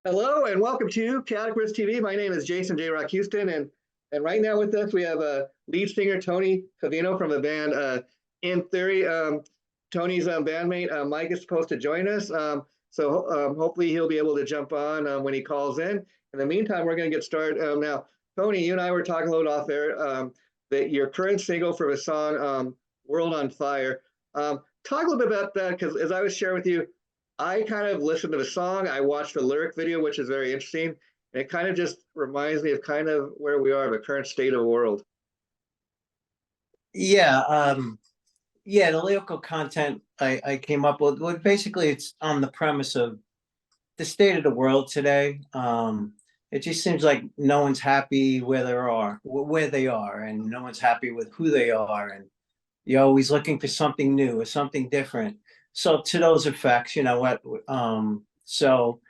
Hello and welcome to Chaotic Riff TV. My name is Jason J. Rock Houston, and right now with us we have lead singer Tony Covino from the band In Theory. Tony's bandmate Mike is supposed to join us, so hopefully he'll be able to jump on when he calls in. In the meantime, we're going to get started now. Tony, you and I were talking a little off there that your current single for the song "World on Fire." Talk a little bit about that, because as I was sharing with you, I kind of listened to the song. I watched the lyric video, which is very interesting. And it kind of just reminds me of kind of where we are, the current state of the world. Yeah, yeah, the lyrical content I came up with, well, basically it's on the premise of the state of the world today. It just seems like no one's happy where they are, and no one's happy with who they are, and you're always looking for something new or something different. So to those effects, you know what? So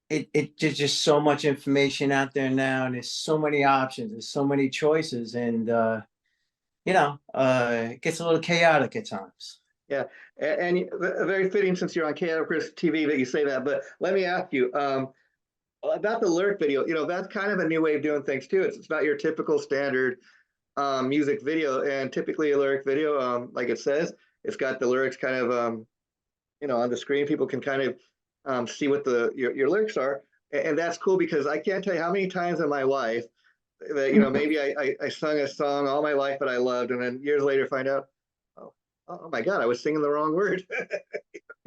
there's just so much information out there now, and there's so many options, there's so many choices, and it gets a little chaotic at times. Yeah, and very fitting since you're on Chaotic TV that you say that. But let me ask you about the lyric video. You know, that's kind of a new way of doing things too. It's not your typical standard music video, and typically a lyric video, like it says, it's got the lyrics kind of on the screen. People can kind of see what your lyrics are, and that's cool because I can't tell you how many times in my life that maybe I sung a song all my life that I loved, and then years later find out, oh my God, I was singing the wrong word.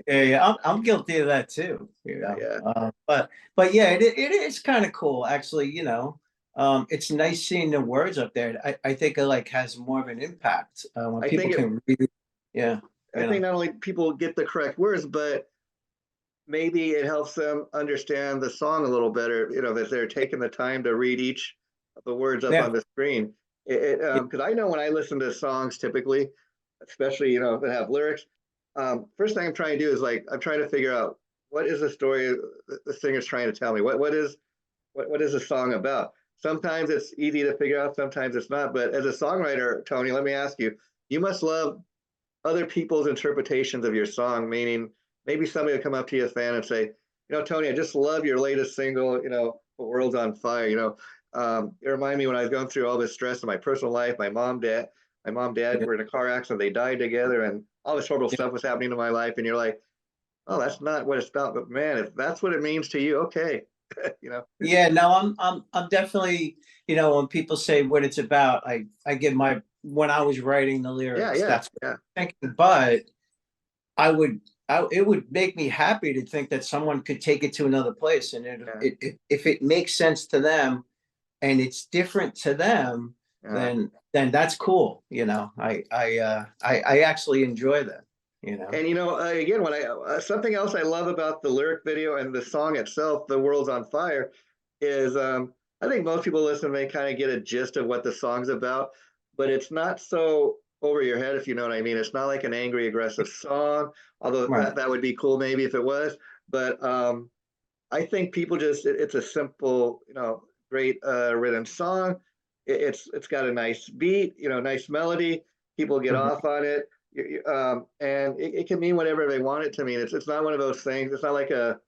Yeah, I'm guilty of that too. Yeah. But yeah, it is kind of cool actually. It's nice seeing the words up there. I think it like has more of an impact when I people think can read. Yeah, I think not only people get the correct words, but maybe it helps them understand the song a little better. That they're taking the time to read each of the words up yeah, on the screen. Because I know when I listen to songs, typically, especially that have lyrics, first thing I'm trying to do is like I'm trying to figure out what is the story the singer's trying to tell me. What is the song about? Sometimes it's easy to figure out, sometimes it's not. But as a songwriter, Tony, let me ask you: you must love other people's interpretations of your song. Meaning, maybe somebody will come up to you, a fan, and say, Tony, I just love your latest single. The world's on fire. It reminded me when I was going through all this stress in my personal life. My mom, dad yeah, were in a car accident. They died together, and all this horrible stuff was happening in my life. And you're like, oh, that's not what it's about. But man, if that's what it means to you, okay. yeah. No, I'm definitely. When people say what it's about, I give my when I was writing the Yeah, lyrics. yeah, That's what yeah, I'm thinking, but it would make me happy to think that someone could take it to another place, and yeah, if it makes sense to them and it's different to them, yeah. then that's cool. I actually enjoy that. And again, when I something else I love about the lyric video and the song itself, "The World's on Fire," is I think most people listen, they kind of get a gist of what the song's about, but it's not so over your head, if you know what I mean. It's not like an angry, aggressive song, although Right. that would be cool maybe if it was. But I think people it's a simple, great written song. It's got a nice beat, nice melody. People get Mhm. off on it, and it can mean whatever they want it to mean. It's not one of those things. It's not like a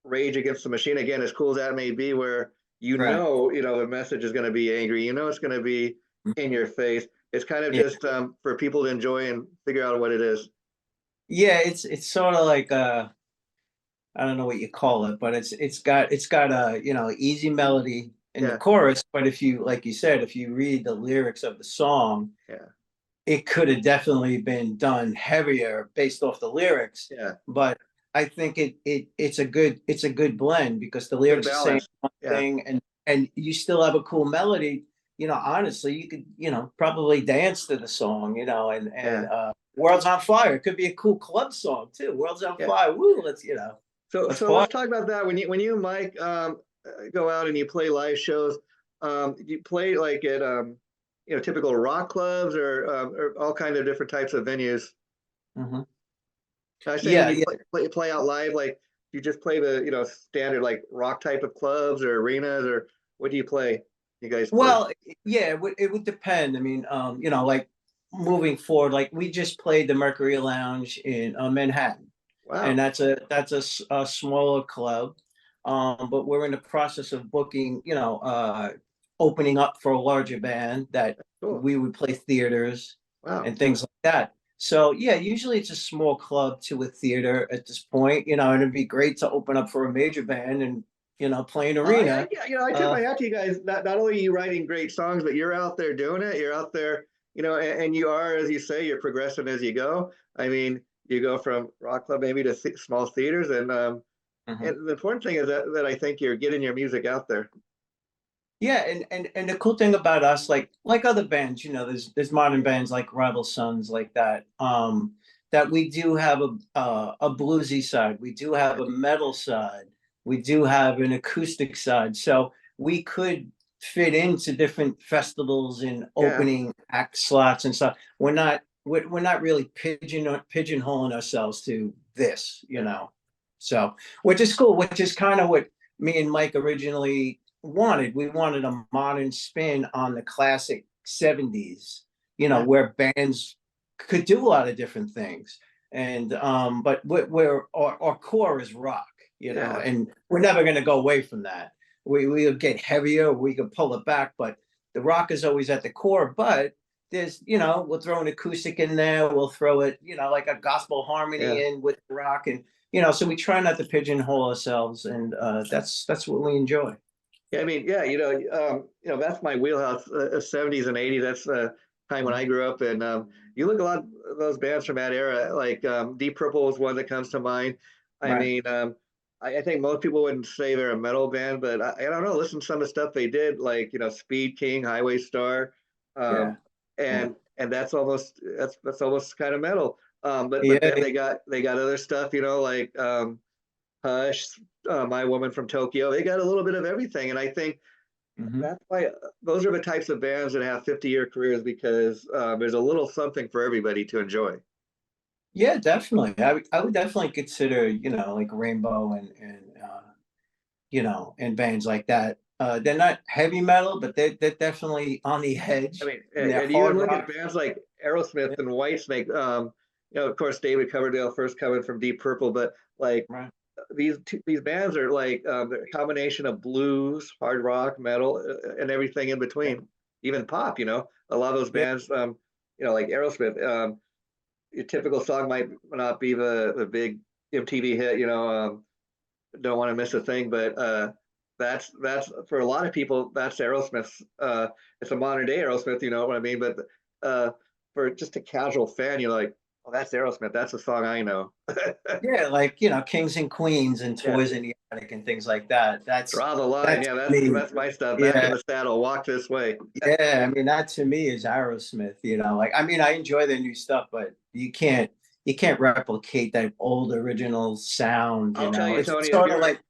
Rage Against the Machine. Again, as cool as that may be, where Right. the message is going to be angry. It's going to be in your face. It's kind of Yeah. just for people to enjoy and figure out what it is. Yeah, it's sort of like I don't know what you call it, but it's got a easy melody in the Yeah, chorus. But if you like you said, if you read the lyrics of the song, yeah, it could have definitely been done heavier based off the lyrics. yeah. But I think it's a good blend because the Good lyrics are saying balance. one Yeah, thing and you still have a cool melody. Honestly, you could probably dance to the song. And yeah, World's on Fire. It could be a cool club song too. World's on yeah. fire. Woo! So Let's so let's party. talk about that. When you and Mike go out and you play live shows, you play like at typical rock clubs or all kinds of different types of venues. Mhm. I say when Yeah, you yeah. play out live, like you just play the standard like rock type of clubs or arenas, or what do you play? You guys play? Well, yeah, it would depend. I mean, like moving forward, like we just played the Mercury Lounge in Manhattan, and Wow. that's a smaller club. But we're in the process of booking, opening up for a larger band that Cool. we would play theaters Wow. and things like that. So yeah, usually it's a small club to a theater at this point, and it'd be great to open up for a major band and, play an arena. Yeah, I tip Uh, my hat to you guys. Not only are you writing great songs, but you're out there doing it. You're out there, and you are, as you say, you're progressing as you go. I mean, you go from rock club maybe to small theaters, mhm. and the important thing is that I think you're getting your music out there. Yeah, and the cool thing about us, like other bands, there's modern bands like Rival Sons, like that. That we do have a bluesy side, we do have a metal side, we do have an acoustic side. So we could fit into different festivals and Yeah, opening act slots and stuff. We're not really pigeonholing ourselves to this. So which is cool, which is kind of what me and Mike originally wanted. We wanted a modern spin on the classic 70s, yeah, where bands could do a lot of different things. And but where our core is rock, yeah, and we're never going to go away from that. We'll get heavier, we could pull it back, but the rock is always at the core. But there's, we'll throw an acoustic in there, we'll throw it, like a gospel yeah. harmony in with rock. And so we try not to pigeonhole ourselves, and that's what we enjoy. Yeah, I mean, yeah, that's my wheelhouse, 70s and 80s. That's the time when I grew up. And you look a lot of those bands from that era, like Deep Purple is one that comes to mind. I Right. mean, I think most people wouldn't say they're a metal band, but I don't know. Listen to some of the stuff they did, like Speed King, Highway Star, Yeah. um, Yeah. and that's almost kind of metal. But then Yeah. they got other stuff, like Hush, My Woman from Tokyo. They got a little bit of everything, and I think Mhm. that's why those are the types of bands that have 50-year careers because there's a little something for everybody to enjoy. Yeah, definitely. I would definitely consider, like Rainbow and bands like that. They're not heavy metal, but they're definitely on the I edge, mean, and they're and you even hard look at rock. bands like Aerosmith and Whitesnake. Of course, David Coverdale first coming from Deep Purple, but like Right. these bands are like a combination of blues, hard rock, metal, and everything in Yeah. between, even pop. A lot of those Yeah. bands, like Aerosmith. Your typical song might not be the big MTV hit, don't want to miss a thing, but that's for a lot of people, that's Aerosmith's. It's a modern day Aerosmith, you know what I mean? But uh, for just a casual fan, you're like, oh, that's Aerosmith. That's a song I know. Yeah, like, Kings and Queens and Yeah, Toys in the Attic and things like that. That's draw the line. that's Yeah, me. that's my stuff. Back in Yeah. the saddle, walk this way. Yeah, I mean that to me is Aerosmith, like, I mean I enjoy their new stuff, but you can't replicate that old original sound, I'll tell you, It's Tony, sort of like,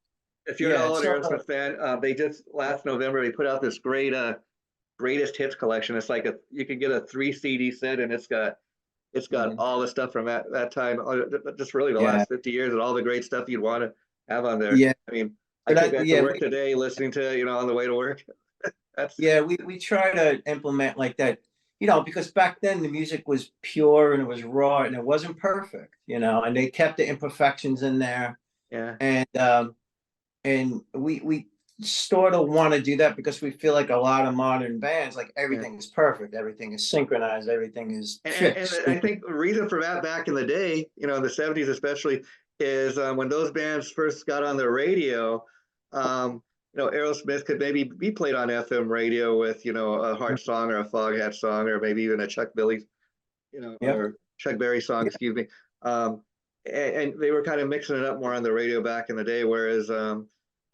if you're at yeah, all it's an sort of, Aerosmith fan, they just last November they put out this great greatest hits collection. It's like you can get a 3 CD set, and it's got mhm. all the stuff from that time, just really the Yeah, last 50 years, and all the great stuff you'd want to have on there. yeah, I mean, I but took that to yeah, work today, listening to on the way to work. That's we try to implement like that, because back then the music was pure and it was raw and it wasn't perfect, and they kept the imperfections in there. yeah, And we sort of want to do that because we feel like a lot of modern bands, like yeah. everything is perfect, everything is synchronized, everything is And fixed. I think the reason for that back in the day, in the 70s especially, is when those bands first got on the radio. Aerosmith could maybe be played on FM radio with, a Heart song or a Foghat song or maybe even a Chuck Billy, Yep. or Chuck Berry song, Yeah. excuse me. And they were kind of mixing it up more on the radio back in the day, whereas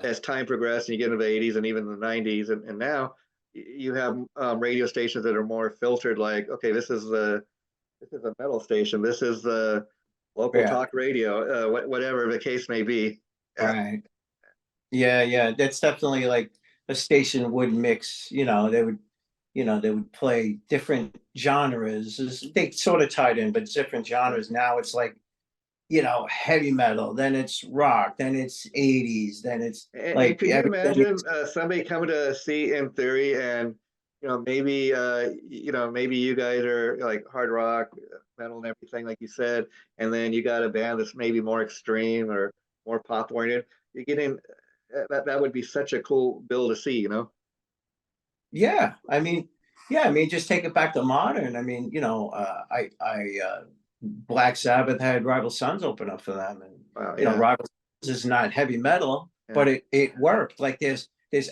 as time progressed and you get into the 80s and even the 90s and now you have radio stations that are more filtered, like, okay, this is a metal station, this is the local Yeah. talk radio, whatever the case may be. Yeah, Right. Yeah. Yeah. That's definitely like a station would mix, they would play different genres. They sort of tied in, but different yeah. genres. Now it's like, heavy metal, then it's rock, then it's 80s, then it's And like could you everything imagine is, somebody coming to see In Theory and maybe maybe you guys are like hard rock, metal, and everything like you said, and then you got a band that's maybe more extreme or more pop oriented. You get in. that would be such a cool bill to see, you know? Yeah, I mean, just take it back to modern. I mean, Black Sabbath had Rival Sons open up for them, and Wow, yeah, Rival Sons is not heavy metal, yeah. but it worked. Like there's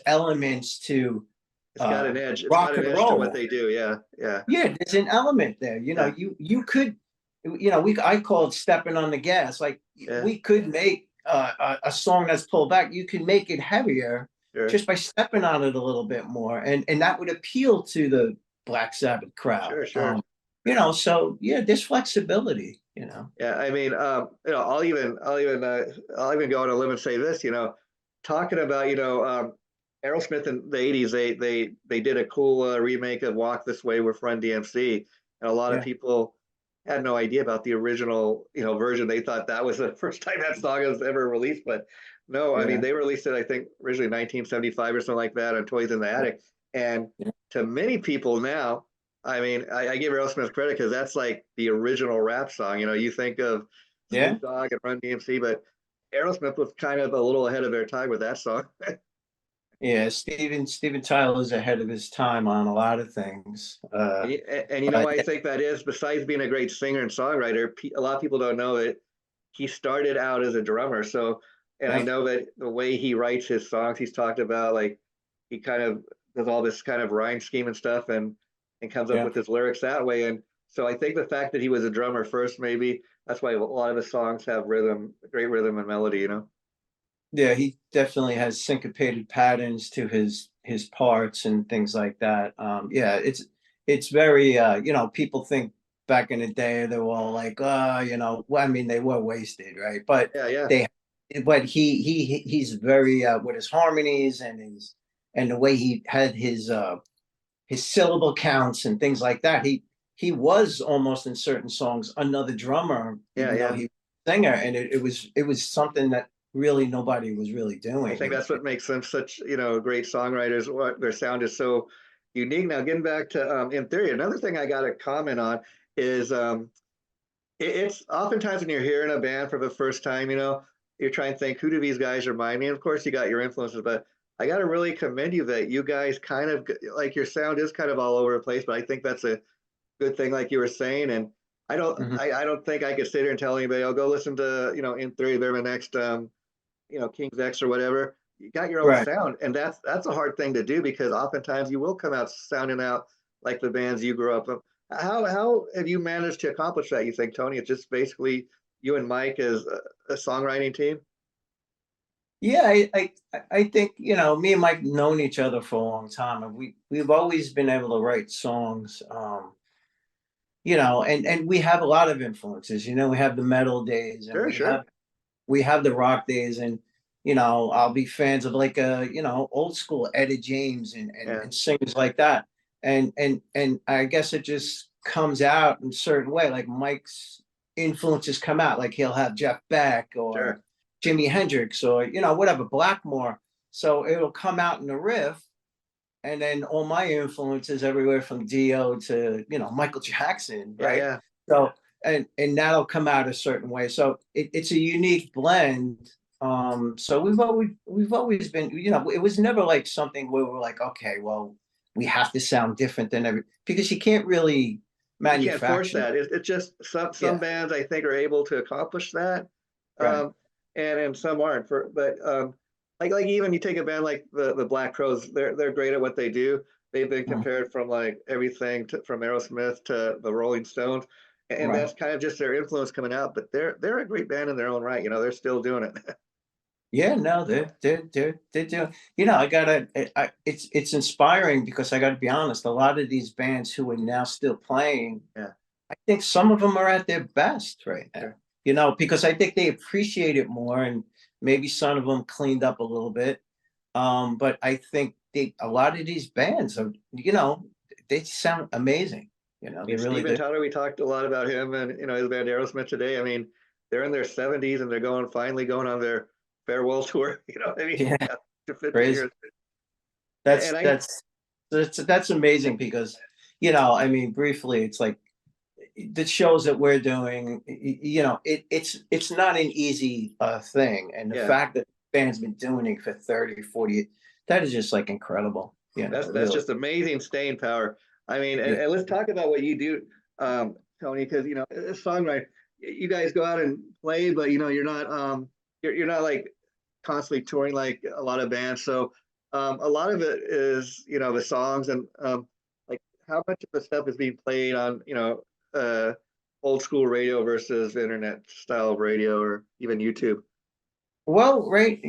elements to It's got an edge. It's got rock an and edge to what roll. they do. Yeah, yeah, Yeah, there's an element there. yeah, You could, we I call it stepping on the gas. Like yeah. we could make a song that's pulled back. You can make it heavier Sure, just by stepping on it a little bit more, and that would appeal to the Black Sabbath crowd. sure, sure. So yeah, there's flexibility. Yeah, I mean, I'll even go on a limb and say this, talking about, Aerosmith in the '80s, they did a cool remake of "Walk This Way" with Run DMC, and a lot of Yeah, people had no idea about the original, version. They thought that was the first time that song was ever released, but no, I mean, yeah, they released it, I think, originally 1975 or something like that on Toys in the Attic, and yeah, to many people now, I mean, I give Aerosmith credit because that's like the original rap song. You think of yeah. Snoop Dogg and Run DMC, but Aerosmith was kind of a little ahead of their time with that song. Yeah, Steven Tyler's ahead of his time on a lot of things. And But why I think that is, besides being a great singer and songwriter, a lot of people don't know that he started out as a drummer. So, and I yeah, know that the way he writes his songs, he's talked about like he kind of does all this kind of rhyme scheme and stuff, and comes up yeah. with his lyrics that way. And so I think the fact that he was a drummer first, maybe that's why a lot of his songs have rhythm, great rhythm and melody. Yeah, he definitely has syncopated patterns to his parts and things like that. Yeah, it's very people think back in the day they were all like, well, I mean they were wasted, right? But Yeah, yeah. they but he's very with his harmonies and the way he had his syllable counts and things like that. He was almost in certain songs another drummer, Yeah, even though yeah. he was a singer, and it was something that really nobody was really I doing. think that's what makes them such, great songwriters. What their sound is so unique. Now, getting back to In Theory, another thing I got to comment on is it's oftentimes when you're hearing a band for the first time, you're trying to think, who do these guys remind me? And of course, you got your influences, but I got to really commend you that you guys kind of like your sound is kind of all over the place, but I think that's a good thing, like you were saying. And I don't, Mhm. I don't think I could sit here and tell anybody, oh, go listen to, In Theory, they're the next, King's X or whatever. You got your own Right. sound, and that's a hard thing to do because oftentimes you will come out sounding out like the bands you grew up with. How have you managed to accomplish that? You think, Tony? It's just basically you and Mike as a songwriting team. Yeah, I think me and Mike known each other for a long time, and we've always been able to write songs. And we have a lot of influences. We have the metal days, and Sure, sure. we have the rock days, and I'll be fans of like old school Etta James Yeah, and singers like that, and I guess it just comes out in a certain way. Like Mike's influences come out, like he'll have Jeff Beck sure. or Jimi Hendrix or whatever, Blackmore. So it'll come out in the riff, and then all my influences everywhere from Dio to Michael Jackson, Yeah, right? yeah. So and that'll come out a certain way. So it's a unique blend. So we've always been, it was never like something where we're like, okay, well, we have to sound different than because you can't really You can't force manufacture. that. It's just some Yeah, bands I think are able to accomplish that, right. um, and some aren't. But like even you take a band like the Black Crowes, they're great at what they do. They've been Mhm. compared from like everything from Aerosmith to the Rolling Stones, and Right. that's kind of just their influence coming out. But they're a great band in their own right. They're still doing it. Yeah, no, they're doing. I gotta. It's inspiring because I gotta be honest. A lot of these bands who are now still playing, Yeah, I think some of them are at their best right now. sure. Because I think they appreciate it more, and maybe some of them cleaned up a little bit. But I think a lot of these bands are, they sound amazing. I They mean, really Steven do. Tyler, we talked a lot about him and his band Aerosmith today. I mean, they're in their 70s and they're finally going on their farewell tour. I mean, Yeah, after 50 crazy. years. That's And I that's that's amazing because, I mean, briefly, it's like the shows that we're doing, it's not an easy thing, and the yeah, fact that band's been doing it for 30, 40. That is just like incredible. That's Really. just amazing staying power. I mean, Yeah. and let's talk about what you do, Tony, because as songwriter, you guys go out and play, but you're not like constantly touring like a lot of bands. So a lot of it is the songs and like how much of the stuff is being played on old school radio versus internet style of radio or even YouTube. Well, right,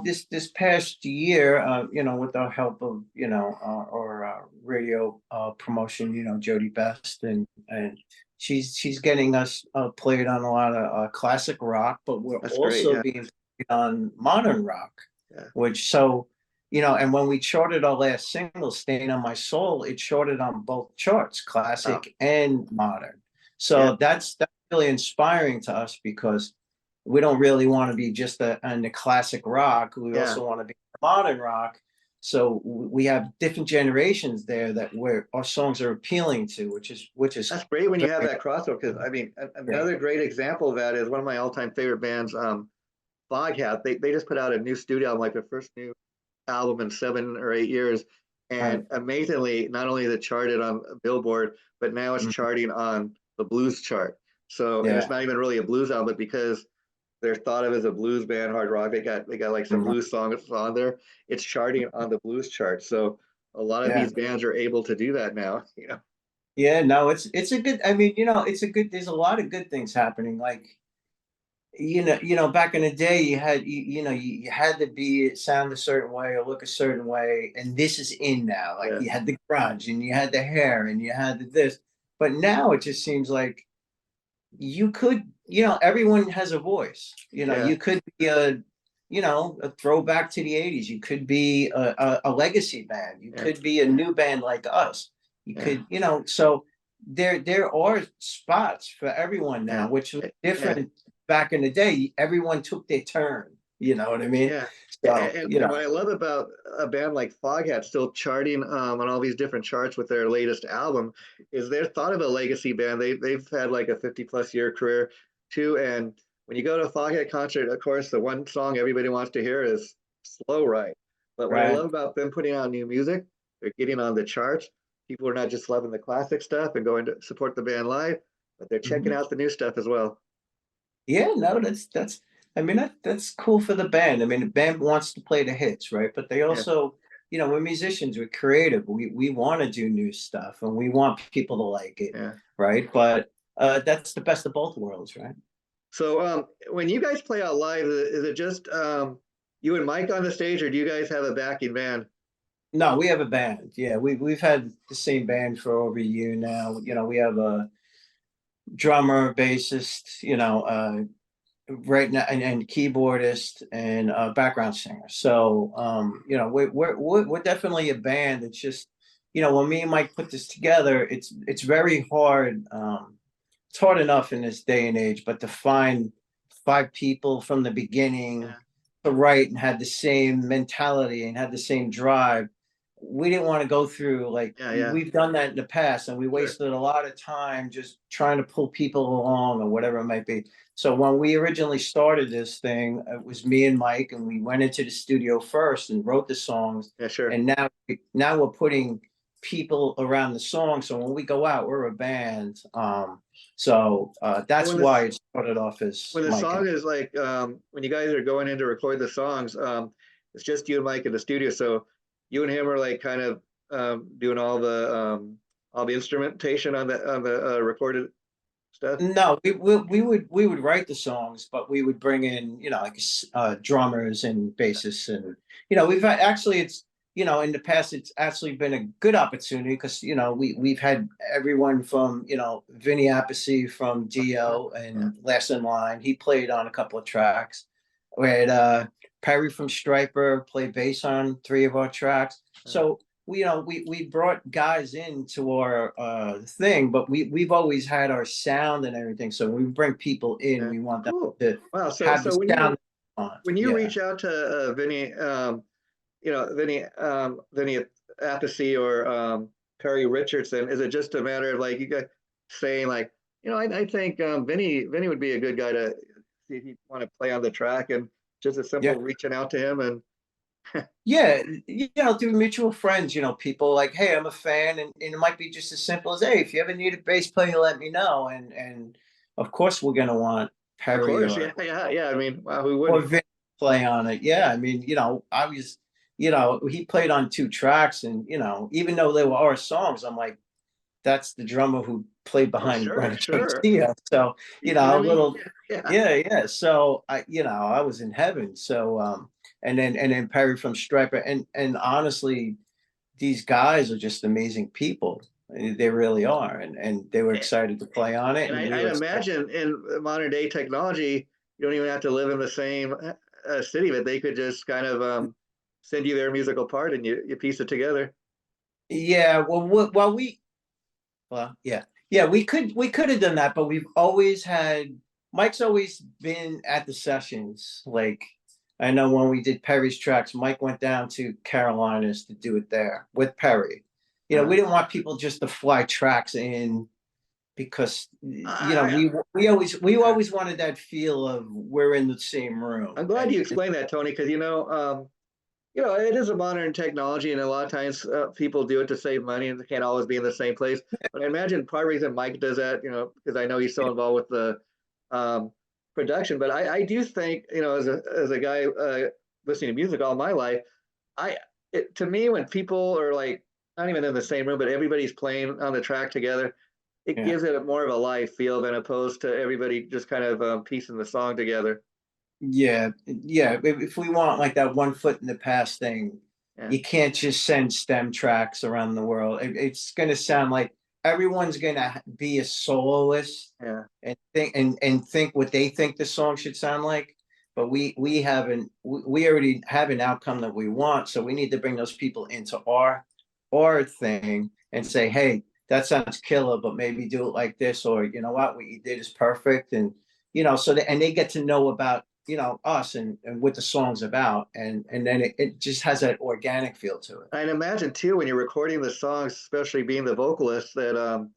this past year, with the help of our radio promotion, Jody Best, and she's getting us played on a lot of classic rock, but we're That's great. also Yeah. being played on modern rock, Yeah. which so and when we charted our last single, "Stain on My Soul," it charted on both charts, Wow. classic and modern. So Yeah. that's really inspiring to us because we don't really want to be just in the classic rock. We Yeah. also want to be modern rock. So we have different generations there that where our songs are appealing to, which is That's great when you have very that crossover. Because I mean, great. another great example of that is one of my all-time favorite bands, Foghat. They just put out a new studio album, like their first new album in 7 or 8 years. And amazingly, not only is it charted on Billboard, but now it's Mhm. charting on the blues chart. So, and it's Yeah. not even really a blues album, but because they're thought of as a blues band, hard rock, they got like some Mhm. blues songs on there. It's charting on the blues chart. So a lot of Yeah. these bands are able to do that now. Yeah. No, it's a good. I mean, it's a good. There's a lot of good things happening. Like back in the day, you had to be sound a certain way or look a certain way, and this is in now. Like Yeah. you had the grunge, and you had the hair, and you had this. But now it just seems like you could, everyone has a voice. Yeah. You could be a throwback to the 80s. You could be a legacy band. You Yeah. could be a new band like us. You Yeah. could, so there are spots for everyone Yeah. now, which was Yeah. different back in the day. Everyone took their turn. You know what I mean? Yeah. So, And what I love about a band like Foghat still charting on all these different charts with their latest album is they're thought of a legacy band. They've had like a 50+ year career too. And when you go to a Foghat concert, of course, the one song everybody wants to hear is Slow Ride. But what I right. love about them putting out new music, they're getting on the charts. People are not just loving the classic stuff and going to support the band live, but they're checking Mhm. out the new stuff as well. Yeah, no, that's I mean that's cool for the band. I mean, the band wants to play the hits, right? But they Yeah. also, we're musicians, we're creative. We want to do new stuff and we want people to like it, Yeah. right? But that's the best of both worlds, right? So when you guys play out live, is it just you and Mike on the stage, or do you guys have a backing band? No, we have a band. Yeah, we've had the same band for over a year now. We have a drummer, bassist, right now, and keyboardist and background singer. So we're definitely a band. It's just when me and Mike put this together, it's very hard. It's hard enough in this day and age, but to find 5 people from the beginning Yeah. to write and had the same mentality and had the same drive. We didn't want to go through like Yeah. Yeah. we've done that in the past, and we Sure. wasted a lot of time just trying to pull people along or whatever it might be. So when we originally started this thing, it was me and Mike, and we went into the studio first and wrote the songs. Yeah. Sure. And now we're putting people around the song. So when we go out, we're a band. So So that's why it started off as when the Mike song and is like when you guys are going in to record the songs, it's just you and Mike in the studio. So you and him are like kind of doing all the instrumentation on the recorded stuff. No, we would write the songs, but we would bring in like drummers and bassists, and we've actually in the past it's actually been a good opportunity because we've had everyone from Vinny Appice from Dio Yeah. and Last in Line. He played on a couple of tracks. We had Perry from Striper play bass on 3 of our tracks. So we brought guys into our thing, but we've always had our sound and everything. So when we bring people in, Yeah. we want them Cool. to Wow. have the So sound on. when you Yeah. reach out to Vinny, Vinny Appice or Perry Richardson, is it just a matter of like you guys saying like, I think Vinny would be a good guy to see if he'd want to play on the track, and just a Yeah. simple reaching out to him and Yeah, through mutual friends, people like, hey, I'm a fan, and it might be just as simple as, hey, if you ever need a bass player, let me know. And of course we're gonna want of Perry course, yeah, yeah, yeah. I mean, wow, who or wouldn't? Vic play on it. Yeah, I mean, I was, he played on 2 tracks, and even though they were our songs, I'm like, that's the drummer who played Oh, behind sure, Renee sure. Garcia. So, You kidding a me? little, Yeah. yeah, yeah. So I was in heaven. So, and then Perry from Striper, and honestly, these guys are just amazing people. They really are, and they were And, excited to play on it, and and we I'd were excited. imagine in modern day technology, you don't even have to live in the same city, but they could just kind of send you their musical part and you piece it together. Yeah, well, yeah, yeah, we could have done that, but we've always had Mike's always been at the sessions. Like I know when we did Perry's tracks, Mike went down to Carolinas to do it there with Perry. Uh, We didn't want people just to fly tracks in because I, we yeah. always wanted that feel of we're in the same room. I'm glad And you explained that, Tony, because it is a modern technology, and a lot of times people do it to save money, and they can't always be in the same place. But I imagine part of the reason Mike does that, because I know he's so involved with the um, production. But I do think, as a guy listening to music all my life, to me, when people are like not even in the same room, but everybody's playing on the track together, it yeah. gives it more of a live feel than opposed to everybody just kind of piecing the song together. Yeah, yeah. If we want like that one foot in the past thing, Yeah, you can't just send stem tracks around the world. It's going to sound like everyone's going to be a soloist yeah. and think what they think the song should sound like. But we haven't we already have an outcome that we want, so we need to bring those people into our thing and say, hey, that sounds killer, but maybe do it like this, or you know what you did is perfect, and so and they get to know about us and what the song's about, and then it just has that organic feel to it. I'd imagine too when you're recording the songs, especially being the vocalist, that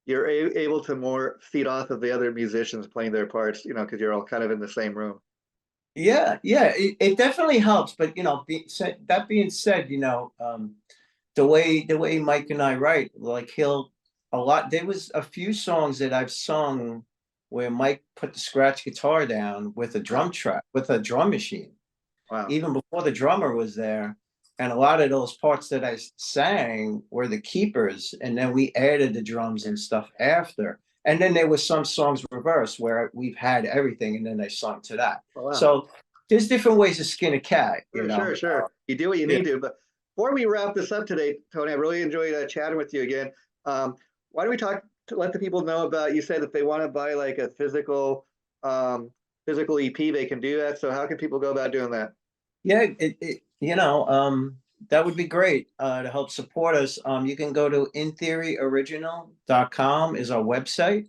you're able to more feed off of the other musicians playing their parts, because you're all kind of in the same room. Yeah, yeah, it definitely helps. But that being said, the way Mike and I write, like he'll a lot. There was a few songs that I've sung where Mike put the scratch guitar down with a drum Wow, track with a drum machine, wow. even before the drummer was there. And a lot of those parts that I sang were the keepers, and then we added the drums and stuff after. And then there was some songs reversed where we've had everything, and then they sung to that. Oh, wow. So there's different ways to skin a cat, Sure, sure, sure. You do what you Yeah. need to. But before we wrap this up today, Tony, I really enjoyed chatting with you again. Why don't we talk to let the people know about, you said if they want to buy like a um, physical EP, they can do that. So how can people go about doing that? Yeah, that would be great to help support us. You can go to intheoryoriginal.com is our website,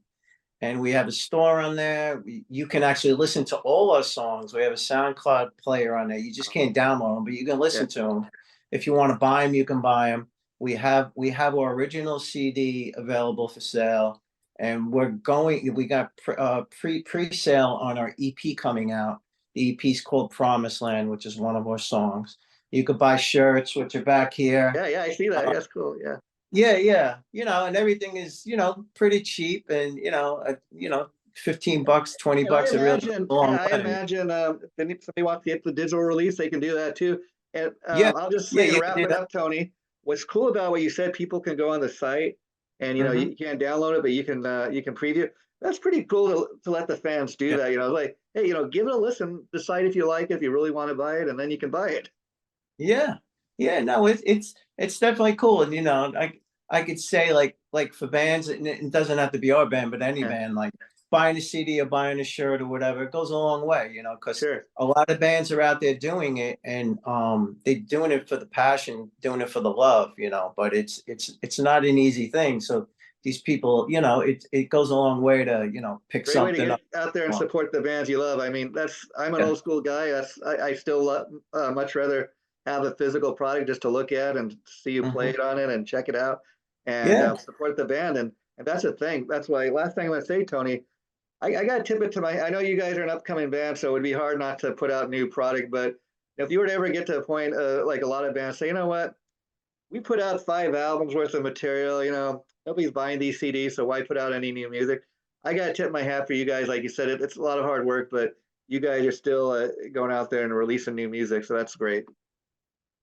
and we have a store on there. You can actually listen to all our songs. We have a SoundCloud player on there. You just can't download them, but you can Yeah. listen to them. If you want to buy them, you can buy them. We have our original CD available for sale, and we got pre-sale on our EP coming out. The EP is called Promised Land, which is one of our songs. You could buy shirts, which are back here. Yeah, yeah, I see that. Uh, That's cool. Yeah. yeah, yeah, and everything is, pretty cheap, and 15 bucks, 20 And I bucks, it really goes imagine, a yeah, long I way. imagine if somebody wants to get the digital release, they can do that too. And Yeah, I'll just yeah, say to you can wrap do it that. up, Tony, what's cool about what you said, people can go on the site and Hmm. you can't download it, but you can preview. That's pretty cool to let the fans do Yeah, that. Like, hey, give it a listen, decide if you like it, if you really want to buy it, and then you can buy it. yeah, yeah. No, it's definitely cool, and I could say like for bands, and it doesn't have to be our band, but any Yeah, band, like buying a CD or buying a shirt or whatever, it goes a long way, because sure. a lot of bands are out there doing it, and they're doing it for the passion, doing it for the love, but it's not an easy thing. So these people, it goes a long way to pick Great way to something get up. out there and support the bands you love. I mean, I'm an Yeah, old school guy. I still much rather have a physical product just to look at and see you play hmm, it on it and check it out and yeah, support the band. And that's the thing. That's why last thing I'm gonna say, Tony. I got to tip it to I know you guys are an upcoming band, so it would be hard not to put out new product. But if you were to ever get to a point, like a lot of bands say, you know what, we put out 5 albums worth of material, nobody's buying these CDs, so why put out any new music? I got to tip my hat for you guys. Like you said, it's a lot of hard work, but you guys are still going out there and releasing new music, so that's great.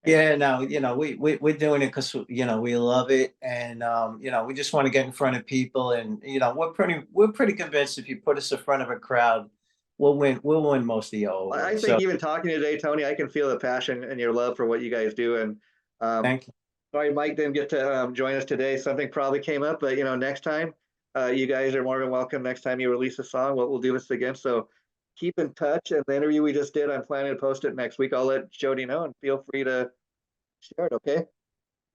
Yeah, no, we're doing it because we love it, and we just want to get in front of people, and we're pretty convinced if you put us in front of a crowd, we'll win most of you over. I think So even talking today, Tony, I can feel the passion and your love for what you guys do. And thank you. sorry, Mike didn't get to join us today. Something probably came up, but next time, you guys are more than welcome. Next time you release a song, we'll do this again. So keep in touch. And the interview we just did, I'm planning to post it next week. I'll let Jody know, and feel free to share it. Okay.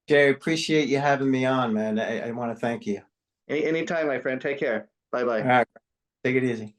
Jay, appreciate you having me on, man. I want to thank you. Anytime, my friend. Take care. Bye All bye. right, take it easy.